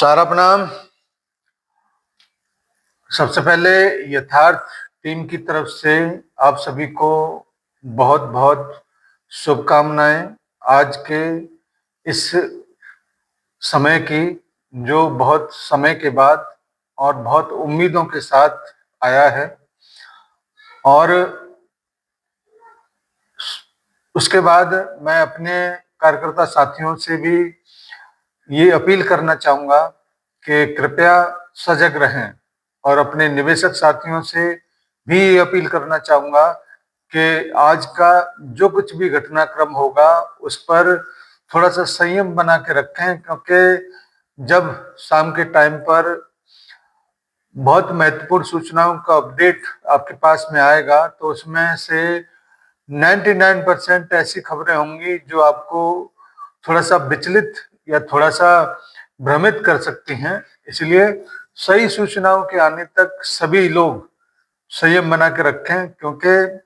सारा प्रणाम। सबसे पहले यथार्थ टीम की तरफ से आप सभी को बहुत बहुत शुभकामनाएं आज के इस समय की, जो बहुत समय के बाद और बहुत उम्मीदों के साथ आया है। और उसके बाद मैं अपने कार्यकर्ता साथियों से भी ये अपील करना चाहूँगा कि कृपया सजग रहें, और अपने निवेशक साथियों से भी ये अपील करना चाहूँगा कि आज का जो कुछ भी घटनाक्रम होगा उस पर थोड़ा सा संयम बना के रखें, क्योंकि जब शाम के टाइम पर बहुत महत्वपूर्ण सूचनाओं का अपडेट आपके पास में आएगा तो उसमें से 99% ऐसी खबरें होंगी जो आपको थोड़ा सा विचलित या थोड़ा सा भ्रमित कर सकती हैं। इसलिए सही सूचनाओं के आने तक सभी लोग संयम बना के रखें, क्योंकि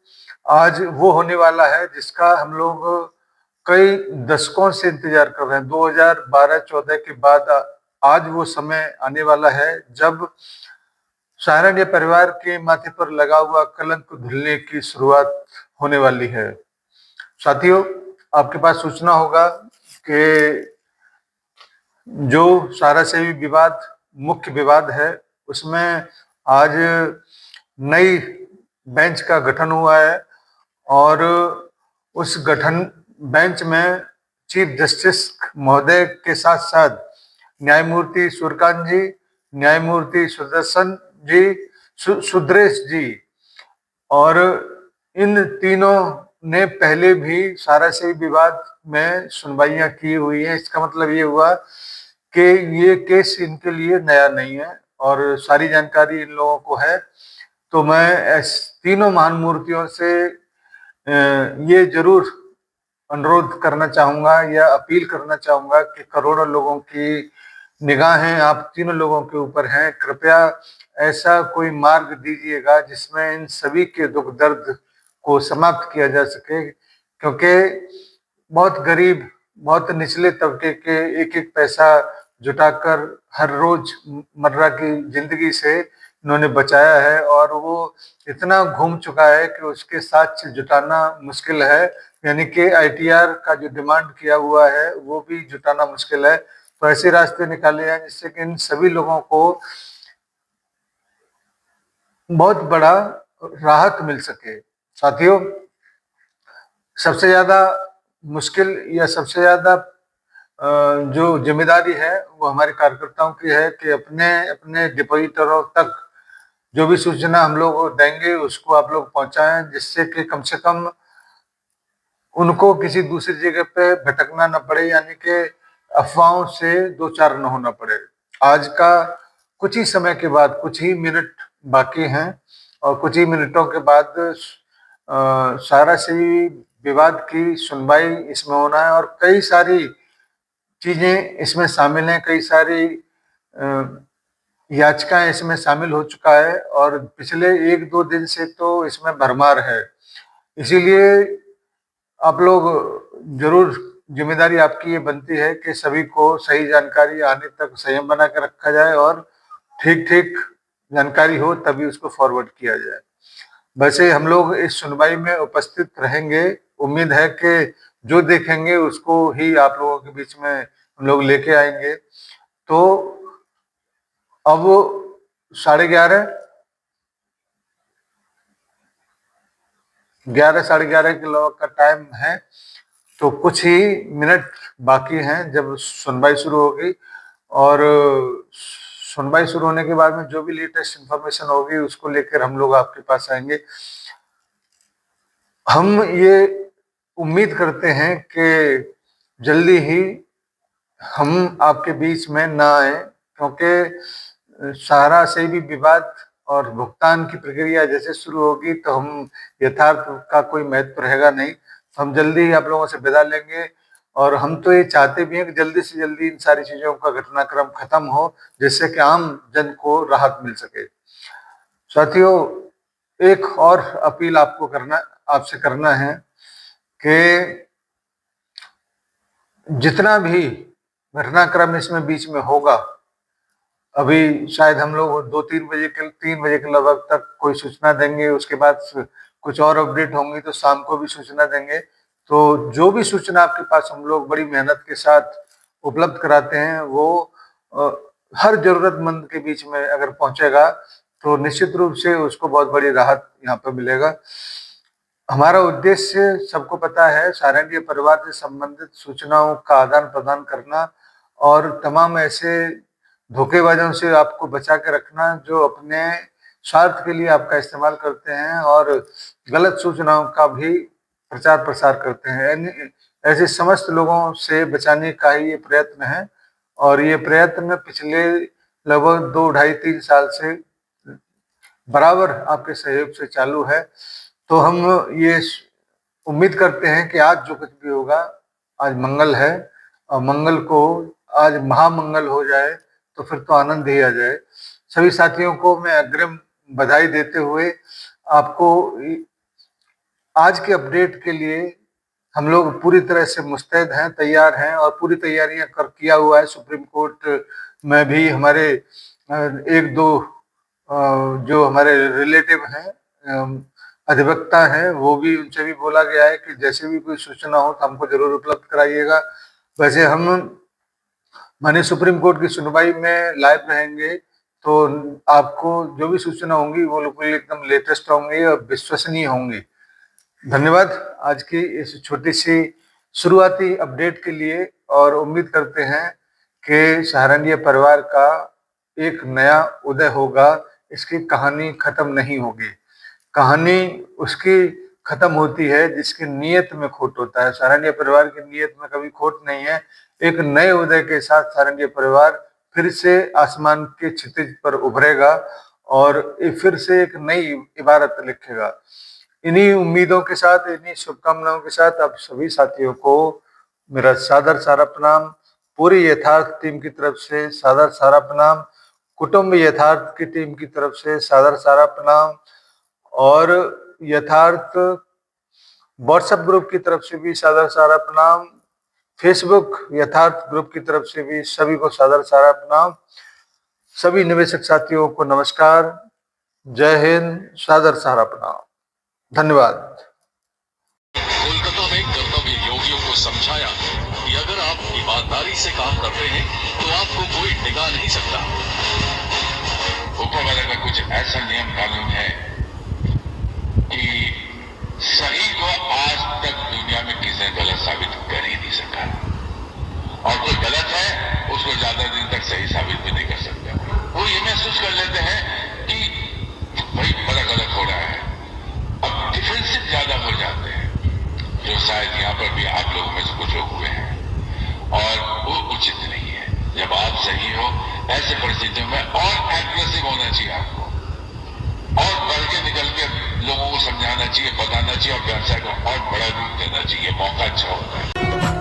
आज वो होने वाला है जिसका हम लोग कई दशकों से इंतजार कर रहे हैं। 2012-14 के बाद आज वो समय आने वाला है जब सहारनीय परिवार के माथे पर लगा हुआ कलंक धुलने की शुरुआत होने वाली है। साथियों, आपके पास सूचना होगा कि जो सारा सेवी विवाद मुख्य विवाद है उसमें आज नई बेंच का गठन हुआ है, और उस गठन बेंच में चीफ जस्टिस महोदय के साथ साथ न्यायमूर्ति सूर्यकांत जी, न्यायमूर्ति सुदर्शन जी, सुद्रेश जी, और इन तीनों ने पहले भी सारा से विवाद में सुनवाइयां की हुई है। इसका मतलब ये हुआ कि ये केस इनके लिए नया नहीं है और सारी जानकारी इन लोगों को है। तो मैं तीनों महान मूर्तियों से ये जरूर अनुरोध करना चाहूंगा या अपील करना चाहूंगा कि करोड़ों लोगों की निगाहें आप तीनों लोगों के ऊपर हैं। कृपया ऐसा कोई मार्ग दीजिएगा जिसमें इन सभी के दुख दर्द को समाप्त किया जा सके, क्योंकि बहुत गरीब, बहुत निचले तबके के एक एक पैसा जुटाकर हर रोज मर्रा की जिंदगी से इन्होंने बचाया है, और वो इतना घूम चुका है कि उसके साथ जुटाना मुश्किल है। यानी कि आईटीआर का जो डिमांड किया हुआ है वो भी जुटाना मुश्किल है। तो ऐसे रास्ते निकाले हैं जिससे कि इन सभी लोगों को बहुत बड़ा राहत मिल सके। साथियों, सबसे ज्यादा मुश्किल या सबसे ज्यादा जो जिम्मेदारी है वो हमारे कार्यकर्ताओं की है कि अपने अपने डिपोजिटरों तक जो भी सूचना हम लोग देंगे उसको आप लोग पहुंचाएं, जिससे कि कम से कम उनको किसी दूसरी जगह पे भटकना न पड़े, यानी कि अफवाहों से दो चार न होना पड़े। आज का कुछ ही समय के बाद, कुछ ही मिनट बाकी हैं, और कुछ ही मिनटों के बाद सारा से विवाद की सुनवाई इसमें होना है, और कई सारी चीजें इसमें शामिल हैं, कई सारी याचिकाएं इसमें शामिल हो चुका है, और पिछले एक दो दिन से तो इसमें भरमार है। इसीलिए आप लोग जरूर, जिम्मेदारी आपकी ये बनती है कि सभी को सही जानकारी आने तक संयम बना के रखा जाए, और ठीक ठीक जानकारी हो तभी उसको फॉरवर्ड किया जाए। वैसे हम लोग इस सुनवाई में उपस्थित रहेंगे। उम्मीद है कि जो देखेंगे उसको ही आप लोगों के बीच में हम लोग लेके आएंगे। तो अब 11:30, 11 साढ़े 11 के लगभग का टाइम है, तो कुछ ही मिनट बाकी हैं जब सुनवाई शुरू होगी, और सुनवाई शुरू होने के बाद में जो भी लेटेस्ट इंफॉर्मेशन होगी उसको लेकर हम लोग आपके पास आएंगे। हम ये उम्मीद करते हैं कि जल्दी ही हम आपके बीच में ना आए, क्योंकि सहारा से भी विवाद और भुगतान की प्रक्रिया जैसे शुरू होगी तो हम यथार्थ का कोई महत्व रहेगा नहीं। तो हम जल्दी ही आप लोगों से विदा लेंगे, और हम तो ये चाहते भी हैं कि जल्दी से जल्दी इन सारी चीजों का घटनाक्रम खत्म हो, जिससे कि आम जन को राहत मिल सके। साथियों, एक और अपील आपसे करना है कि जितना भी घटनाक्रम इसमें बीच में होगा अभी शायद हम लोग 3 बजे के लगभग तक कोई सूचना देंगे, उसके बाद कुछ और अपडेट होंगी तो शाम को भी सूचना देंगे। तो जो भी सूचना आपके पास हम लोग बड़ी मेहनत के साथ उपलब्ध कराते हैं वो हर जरूरतमंद के बीच में अगर पहुंचेगा तो निश्चित रूप से उसको बहुत बड़ी राहत यहाँ पर मिलेगा। हमारा उद्देश्य सबको पता है, सारंगीय परिवार से संबंधित सूचनाओं का आदान प्रदान करना और तमाम ऐसे धोखेबाजों से आपको बचा के रखना जो अपने स्वार्थ के लिए आपका इस्तेमाल करते हैं और गलत सूचनाओं का भी प्रचार प्रसार करते हैं। ऐसे समस्त लोगों से बचाने का ही ये प्रयत्न है और ये प्रयत्न पिछले लगभग 2, ढाई, 3 साल से बराबर आपके सहयोग से चालू है। तो हम ये उम्मीद करते हैं कि आज जो कुछ भी होगा, आज मंगल है और मंगल को आज महामंगल हो जाए तो फिर तो आनंद ही आ जाए। सभी साथियों को मैं अग्रिम बधाई देते हुए आपको आज के अपडेट के लिए हम लोग पूरी तरह से मुस्तैद हैं, तैयार हैं और पूरी तैयारियां किया हुआ है। सुप्रीम कोर्ट में भी हमारे एक दो जो हमारे रिलेटिव हैं, अधिवक्ता हैं, वो भी उनसे भी बोला गया है कि जैसे भी कोई सूचना हो तो हमको जरूर उपलब्ध कराइएगा। वैसे हम माननीय सुप्रीम कोर्ट की सुनवाई में लाइव रहेंगे तो आपको जो भी सूचना होंगी वो बिल्कुल एकदम लेटेस्ट होंगी और विश्वसनीय होंगी। धन्यवाद आज की इस छोटी सी शुरुआती अपडेट के लिए और उम्मीद करते हैं कि सहारनीय परिवार का एक नया उदय होगा। इसकी कहानी खत्म नहीं होगी, कहानी उसकी खत्म होती है जिसकी नीयत में खोट होता है। सहारनीय परिवार की नीयत में कभी खोट नहीं है। एक नए उदय के साथ सहारनीय परिवार फिर से आसमान के क्षितिज पर उभरेगा और फिर से एक नई इबारत लिखेगा। इन्हीं उम्मीदों के साथ, इन्हीं शुभकामनाओं के साथ आप सभी साथियों को मेरा सादर सारा प्रणाम। पूरी यथार्थ टीम की तरफ से सादर सारा प्रणाम, कुटुंब यथार्थ की टीम की तरफ से सादर सारा प्रणाम और यथार्थ व्हाट्सएप ग्रुप की तरफ से भी सादर सारा प्रणाम, फेसबुक यथार्थ ग्रुप की तरफ से भी सभी को सादर सारा प्रणाम। सभी निवेशक साथियों को नमस्कार, जय हिंद, सादर सारा प्रणाम, धन्यवाद। कोलकाता में कर्तव्य योगियों को समझाया कि अगर आप ईमानदारी से काम करते हैं तो आपको कोई डिगा नहीं सकता। ऊपर वाले का कुछ ऐसा नियम कानून है कि सही को आज तक दुनिया में किसी ने गलत साबित कर ही नहीं सका और कोई गलत है उसको ज्यादा दिन तक सही साबित भी नहीं कर सकता। वो ये महसूस कर लेते हैं कि भाई बड़ा गलत हो रहा है, अब डिफेंसिव ज्यादा हो जाते हैं, जो शायद यहाँ पर भी आप लोगों में से कुछ लोग हुए हैं और वो उचित नहीं है। जब आप सही हो ऐसे परिस्थितियों में और एग्रेसिव होना चाहिए आपको और बढ़ के निकल के लोगों को समझाना चाहिए, बताना चाहिए और व्यवसाय को और बड़ा रूप देना चाहिए। मौका अच्छा होता है।